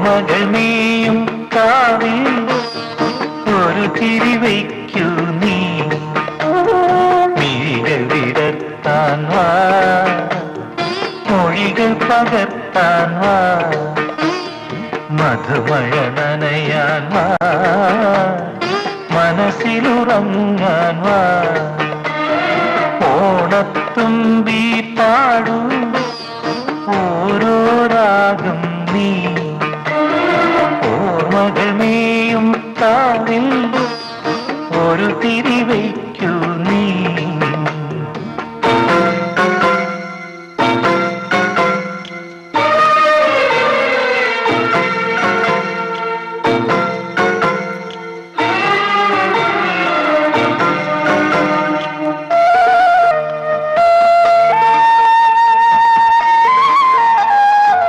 ഓർമ്മകൾ നീയും കാവിൽ ഒരു ചിരി വയ്ക്കൂ നീ മിഴികൾ വിടർത്താൻ വാ മൊഴികൾ പകർത്താൻ വാ മധുമഴ നനയാൻ വാ മനസ്സിലുറങ്ങാൻ വാ ഓണത്തുമ്പി പാടൂ